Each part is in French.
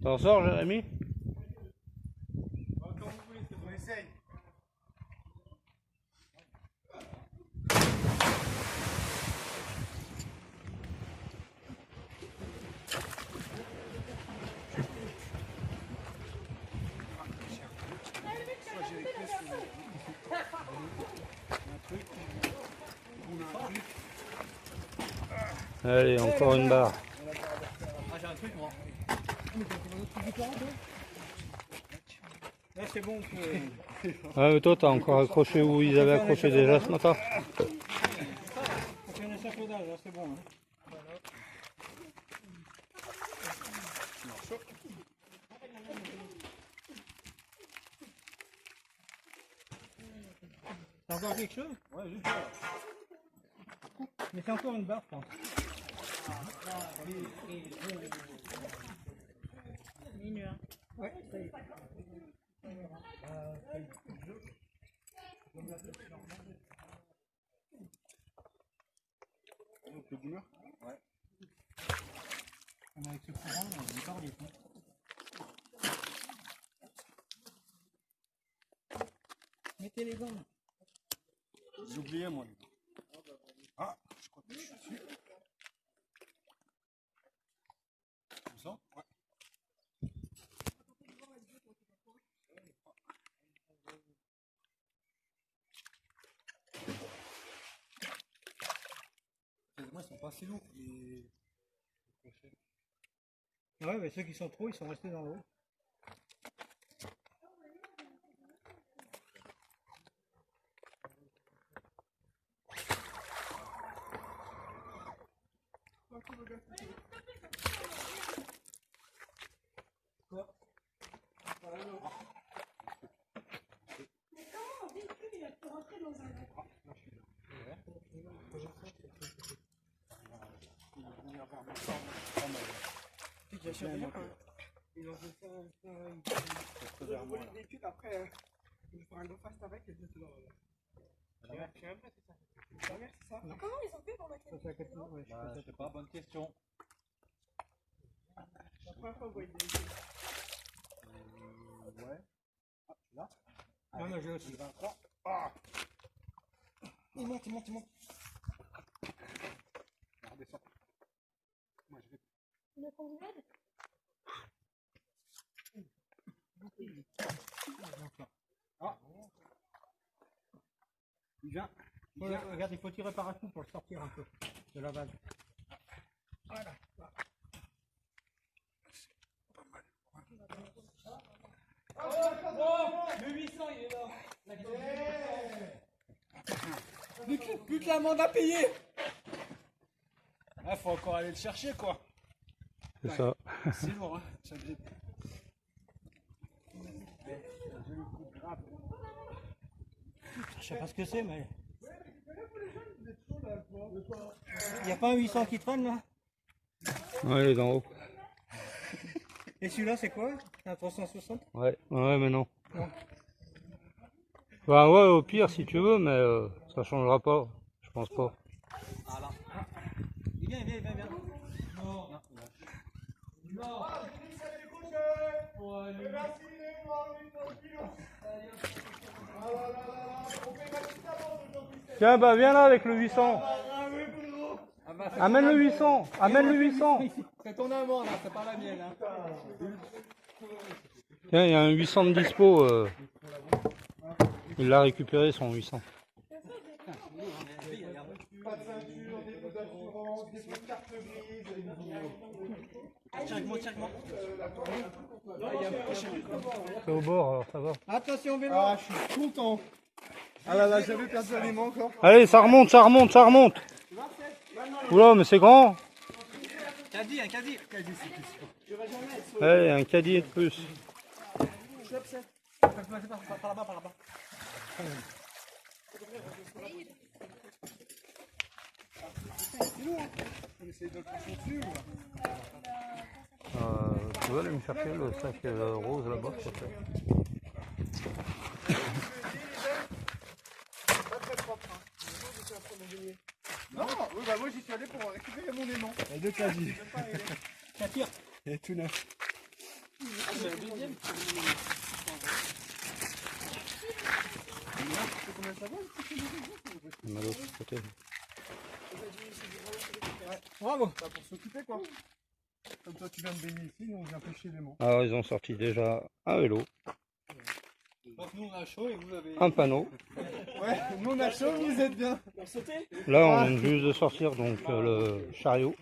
T'en sors, Jérémy? Comme vous voulez, on essaye. Allez, encore une barre. Ah, j'ai un truc, moi. Là, c'est bon. Ah, mais toi, t'as encore accroché où ils avaient accroché déjà ce matin? On fait un échafaudage, là, c'est bon. Hein. T'as encore quelque chose? Ouais, juste là. Mais c'est encore une barre, je pense. Ouais, ça y est. peu d'humeur. Ouais. Avec ce courant, on est pas vite. Mettez les gants. J'ai oublié moi. Ah, je crois que je suis dessus. Comme ça? Ouais. Moi, ils sont pas si lourds, les crochets. Ouais, mais ceux qui sont trop, ils sont restés dans l'eau. Quoi? Ils ont fait ça, ils ont volé l'étude après, je ferai un go fast avec et je te le relève. Je sais même pas si c'est ça. La mer, c'est ça? Comment ils ont fait pour mettre Ça, c'est à côté, ouais, Je sais pas, bonne question. La première fois que vous voyez des études. Ouais. Ah, tu l'as? Non, non, j'ai aussi. 23. Ah! Il monte, il monte, il monte. Redescends. Moi, je vais. Le conduite? Ah! Il vient. Regarde, il faut tirer par un coup pour le sortir un peu de la vague. Voilà. Le 800, il est là. Plus que l'amende à payer. Ah, faut encore aller le chercher, quoi. C'est ça. C'est lourd, hein. Ça grippe. Je sais pas ce que c'est, mais. Il n'y a pas un 800 qui traîne là? Ouais, il est d'en haut. Et celui-là, c'est quoi? C'est un 360? Ouais, ouais, mais non. Non. Bah ouais, au pire si tu veux, mais ça changera pas. Je pense pas. Viens, viens, viens, viens. Non. Non. Tiens, bah viens là avec le 800. Amène le 800. Amène le 800. C'est ton amende, là, c'est pas la mienne. Hein. Tiens, il y a un 800 de dispo. Il l'a récupéré son 800. Pas de ceinture, des pots d'assurance, des pots de carte grise. Tiens, moi, tiens, moi. C'est au bord, alors ça va. Attention, vélo. Ah, je suis content. Ah là là, j'avais perdu l'aliment encore. Allez, ça remonte, ça remonte, ça remonte. Oula, mais c'est grand. Caddie, un caddie. Allez, un caddie de plus. Par là-bas, par là-bas. On essaye de le pousser dessus ou Tu veux aller me chercher le sac rose là-bas, s'il te plaît? pas très propre. Hein. Non, oui, bah moi j'y suis allé pour récupérer mon aimant. Il y a deux casiers. Ça tire. Il est tout neuf. c'est le deuxième. On a l'autre côté. Bravo. Bah, pour s'occuper quoi. Comme toi tu viens de baigner ici, nous on vient pêcher les monts. Alors ils ont sorti déjà un vélo, Donc nous on a chaud et vous avez... un panneau. Ouais, nous on a chaud, vous êtes bien. Là on vient juste de sortir donc le chariot.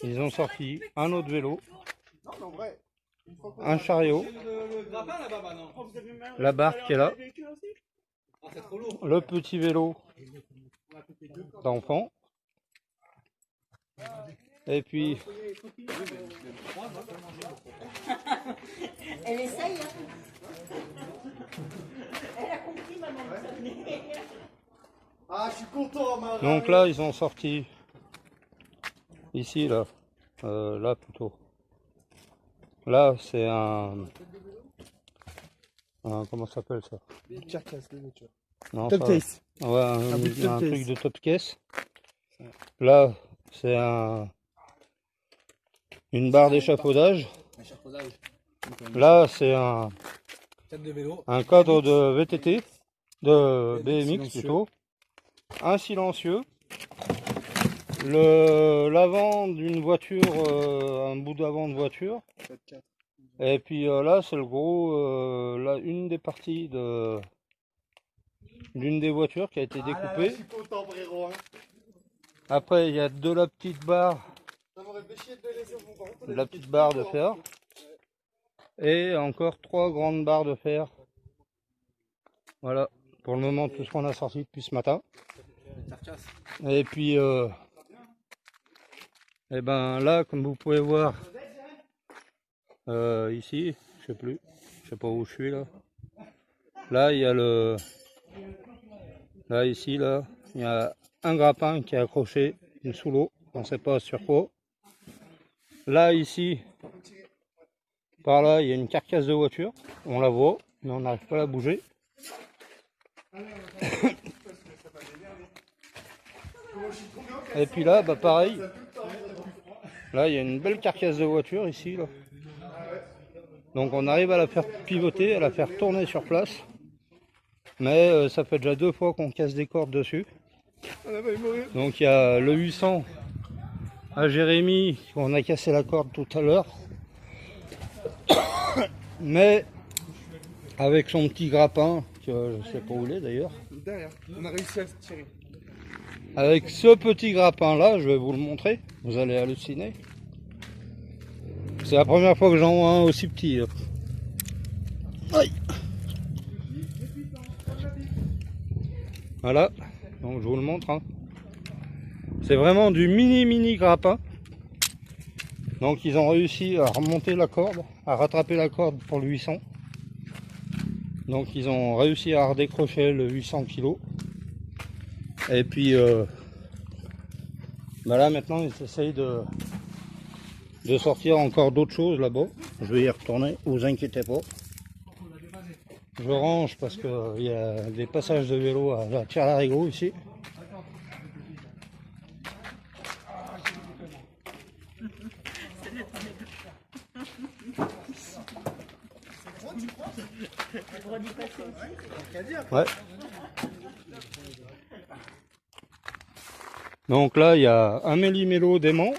Ils ont sorti un autre vélo, Non mais en vrai, une fois qu'on un chariot, Le grappin là-bas, bah non. la barque qui est là, Ah, c'est trop lourd. le petit vélo d'enfant. Et puis Elle essaye, hein. Elle a compris, maman. Ah je suis content marin. donc là ils ont sorti ici là, là plutôt. Là c'est un comment ça s'appelle ça? Une carcasse de voiture. Non, Top ça- case. Ouais, Un bout de top un case. truc de top case. Là, c'est une barre d'échafaudage. Là, c'est Tête de vélo. un cadre de VTT, de BMX Silencieux. plutôt. Un silencieux. L'avant d'une voiture, un bout d'avant de voiture. 4-4. Et puis là, c'est le gros, là, une des parties d'une des voitures qui a été Ah là là, découpée. je suis content frérot. Hein. Après, il y a de la petite barre, Ça m'aurait fait chier de le laisser mon par contre. de la petite barre de fer. Et encore 3 grandes barres de fer. Voilà, pour le moment, tout ce qu'on a sorti depuis ce matin. Carcasse. Et puis, et ben là, comme vous pouvez voir, ici, je sais pas où je suis là. Là, il y a là, ici, là, il y a un grappin qui est accroché sous l'eau, on ne sait pas sur quoi. Là, ici, par là, il y a une carcasse de voiture, on la voit, mais on n'arrive pas à la bouger. Et puis là, bah pareil, là, il y a une belle carcasse de voiture ici, là. Donc on arrive à la faire pivoter, à la faire tourner sur place. Mais ça fait déjà 2 fois qu'on casse des cordes dessus. Donc il y a le 800 à Jérémy, on a cassé la corde tout à l'heure. Mais avec son petit grappin, que je sais pas où il est d'ailleurs. Derrière, on a réussi à se tirer. Avec ce petit grappin là, je vais vous le montrer, vous allez halluciner. C'est la première fois que j'en vois un aussi petit. Là. Aïe. Voilà, donc je vous le montre. Hein. C'est vraiment du mini grappin. Donc ils ont réussi à remonter la corde, à rattraper la corde pour le 800. Donc ils ont réussi à redécrocher le 800 kg. Et puis bah là maintenant ils essayent de sortir encore d'autres choses là-bas. Je vais y retourner, vous inquiétez pas. Je range parce qu'il y a des passages de vélo à Tire-Larigot ici. Ouais. Donc là, il y a un méli-mélo d'aimant.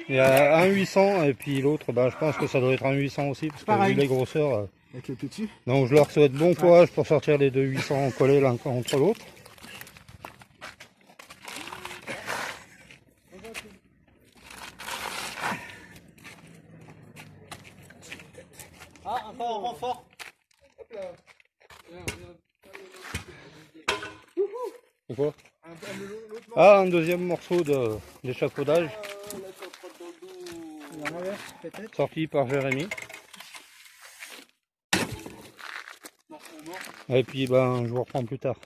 Il y a un 800 et puis l'autre, bah, je pense que ça doit être un 800 aussi parce que Pareil. vu les grosseurs. Avec le petit. Donc je leur souhaite bon courage pour sortir les deux 800 collés l'un contre l'autre. Ah, un renfort. C'est quoi? Ah, un deuxième morceau d'échafaudage sorti par Jérémy. Et puis ben je vous reprends plus tard.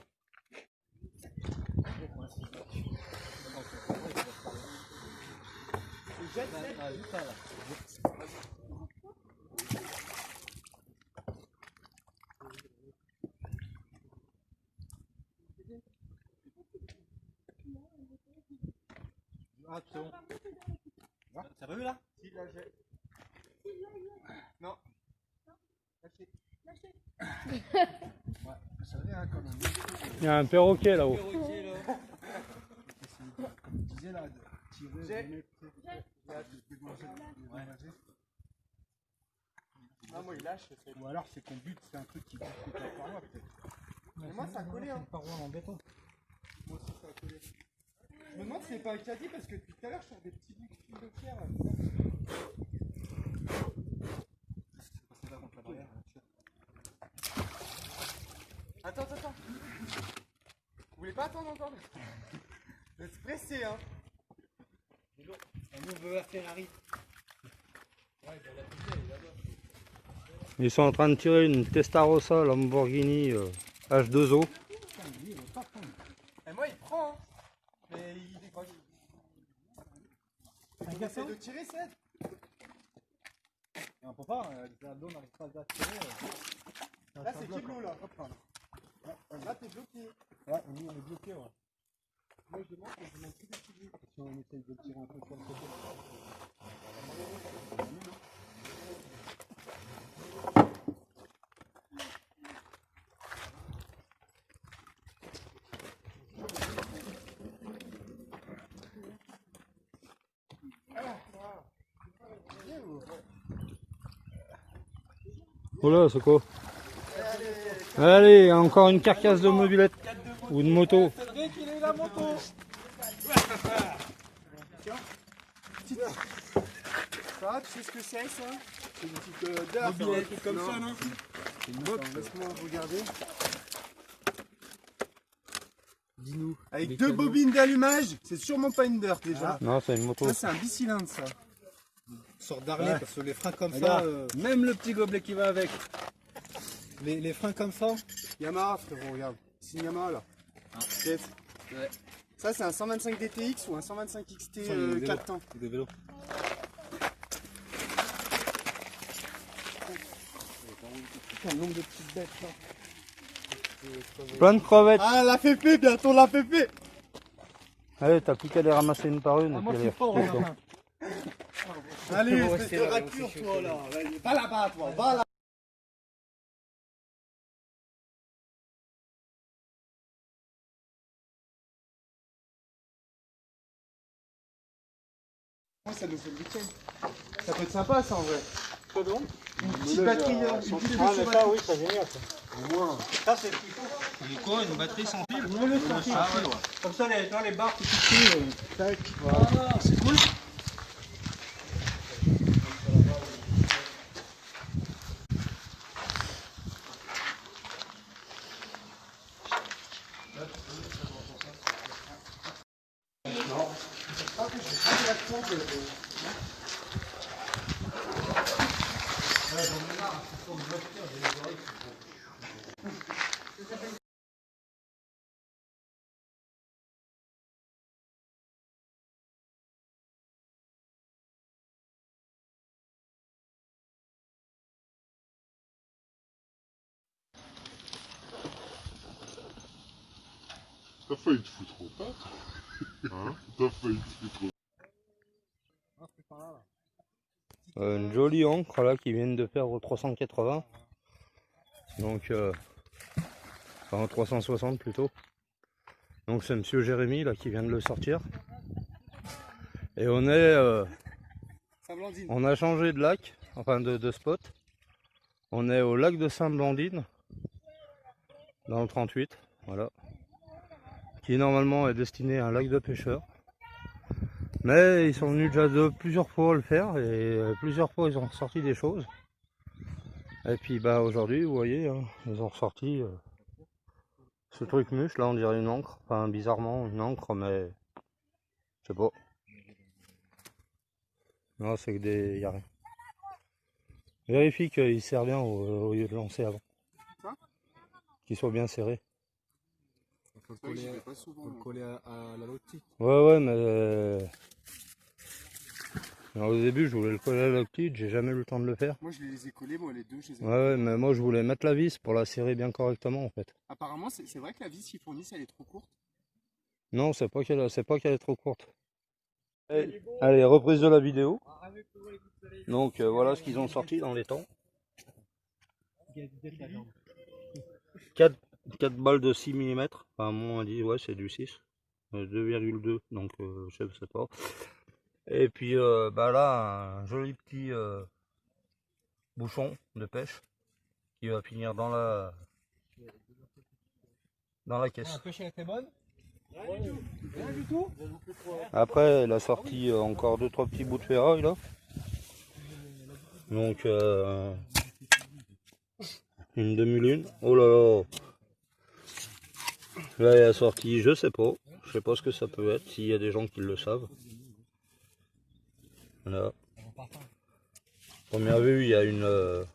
Ah, c'est bon. T'as pas vu là? Non. Lâchez. Lâchez. Ouais, ça vient quand même. Il y a un perroquet là-haut. Perroquet, là. Comme tu disais là, de tirer, de mettre, de manger. Ah, moi, il lâche. Ou alors c'est qu'on bute, c'est un truc qui bute contre la paroi peut-être. Mais moi, ça a collé, C'est hein. une paroi en béton. Moi aussi, ça a collé. Je me demande si c'est pas un caddie parce que depuis tout à l'heure, je sors des petits bouts de pierre. C'est pas contre la barrière. Attends. Vous voulez pas attendre encore? Vous êtes pressé, hein. On veut la Ferrari. Ouais, ben la petite, elle est là-bas. Ils sont en train de tirer une Testarossa Lamborghini H2O. Et moi, il prend, hein. Mais il décroche. Il essaie de tirer, c'est. On peut pas, les abdos n'arrivent pas à tirer. Là, c'est Kiblo, là. Là, t'es bloqué. Ouais, nous on est bloqué, ouais. Moi, je demande plus de Kiblo. Si on essaye de tirer un peu sur le côté. Oh là, c'est quoi? Allez, encore une carcasse de mobilette ou de moto. Cédric, il est la moto. Ça, tu sais ce que c'est, ça? C'est une petite d'heure, un truc comme ça, non? C'est une botte. Laisse-moi regarder. Dis-nous. Avec deux bobines d'allumage, c'est sûrement pas une dirt déjà. Non, c'est une moto. Ça, c'est un bicylindre, ça. Sorte d'Harley, parce que les freins comme Regarde, ça. même le petit gobelet qui va avec. Les freins comme ça. Yamaha, frérot, regarde. C'est une Yamaha, là. Yes. Ouais. Ça, c'est un 125 DTX ou un 125 XT Ça, il y a des vélos. 4 temps. Des vélos. Un nombre de petites bêtes, là. Plein de crevettes. Ah, la Féfé, bientôt la Féfé. Allez, t'as plus qu'à les ramasser une par une. Ah, moi et je puis suis fort, les rejeter. Martin. Allez, Faut espèce rester de là, rature, aussi, toi, là. Vas-y, va là-bas, toi, va là. Ça nous fait le week-end. Ça peut être sympa, ça, en vrai. Quoi donc? Une petite batterie, une pile de ça, oui, c'est génial. Ça. Au moins. Ça, c'est ce qu'il faut. Il est quoi, une batterie sans pile? Mieux le sortir. Ah ouais. Comme ça, dans les barres, tu fixes. C'est cool. T'as failli te foutre au pâtre. Hein? T'as failli te foutre au Une jolie encre là qui viennent de perdre 380. Donc, enfin 360 plutôt. Donc c'est monsieur Jérémy là qui vient de le sortir. Et on est, Saint-Blandine. on a changé de lac, enfin de spot. On est au lac de Saint-Blandine, dans le 38, voilà. Qui normalement est destiné à un lac de pêcheurs. Mais ils sont venus déjà de plusieurs fois le faire et plusieurs fois ils ont ressorti des choses. Et puis bah aujourd'hui vous voyez, hein, ils ont ressorti ce truc mûche là, on dirait une encre, enfin bizarrement une encre, mais je sais pas. Non, c'est que des... y a rien. Vérifie qu'il sert bien au lieu de lancer avant. Quoi? Qu'il soit bien serré. Faut le C'est vrai que j'y coller, vais pas souvent. faut le moi. coller à la lotie. Ouais mais... Alors, au début je voulais le coller à la petite, j'ai jamais eu le temps de le faire. Moi, je les ai collés, moi, les deux. Je les ai Ouais mais moi je voulais mettre la vis pour la serrer bien correctement en fait. Apparemment, c'est vrai que la vis qu'ils fournissent, elle est trop courte. Non, c'est pas qu'elle est trop courte. Allez, reprise de la vidéo. Donc voilà ce qu'ils ont sorti dans les temps. 4 balles de 6 mm. Enfin, moi on dit ouais c'est du 6. 2,2 donc je sais pas. Et puis bah là un joli petit bouchon de pêche qui va finir dans la caisse. La pêche était bonne? Rien du tout. Après elle a sorti encore 2-3 petits bouts de ferraille là. Donc une demi-lune. Oh là là. Là elle a sorti je sais pas ce que ça peut être, s'il y a des gens qui le savent. Là. Première vue il y a une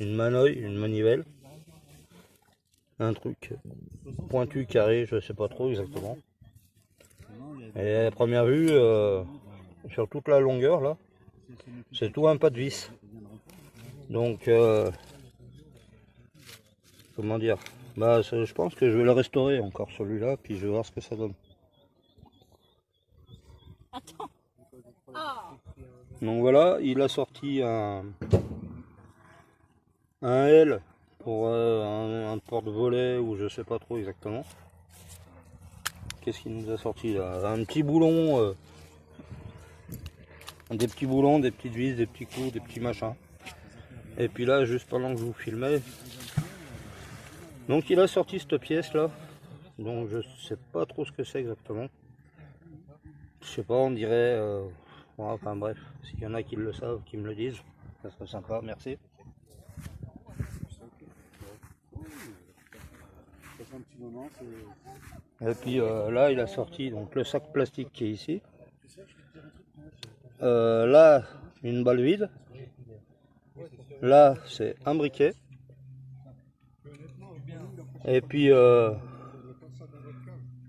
manœuvre, une manivelle. Un truc pointu, carré, je sais pas trop exactement. Et à première vue, sur toute la longueur là, c'est tout un pas de vis. Donc, comment dire, bah, je pense que je vais le restaurer encore celui-là, puis je vais voir ce que ça donne. Attends. Ah. Donc voilà, il a sorti un L pour un porte-volet ou je sais pas trop exactement. Qu'est-ce qu'il nous a sorti là? Un petit boulon, des petits boulons, des petites vis, des petits coups, des petits machins. Et puis là, juste pendant que je vous filmais, donc il a sorti cette pièce là. Donc je sais pas trop ce que c'est exactement. Je sais pas, on dirait. Ouais, enfin bref, s'il y en a qui le savent, qui me le disent, ça serait sympa, merci. Et puis là il a sorti donc le sac plastique qui est ici. Là une balle vide. Là c'est un briquet. Et puis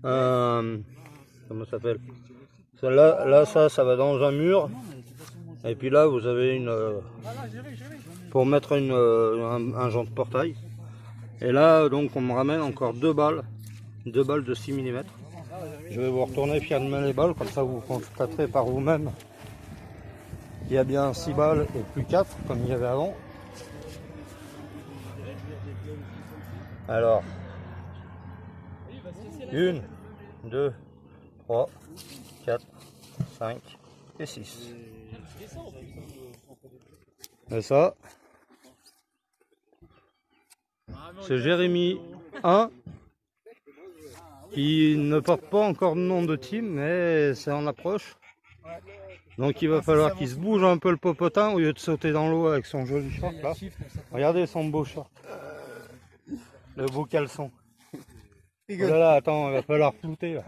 comment ça s'appelle? Là ça va dans un mur. Et puis là vous avez une pour mettre un genre de portail. Et là donc on me ramène encore 2 balles de 6 mm. Je vais vous retourner fièrement les balles, comme ça vous constaterez par vous-même qu'il y a bien 6 balles et plus 4 comme il y avait avant. Alors 1, 2, 3, 4, 5 et 6. Et ça, c'est Jérémy 1 qui ne porte pas encore de nom de team, mais c'est en approche. Donc il va falloir qu'il se bouge un peu le popotin au lieu de sauter dans l'eau avec son joli short là. Regardez son beau short. Le beau caleçon. Oh là là, attends, il va falloir flouter là.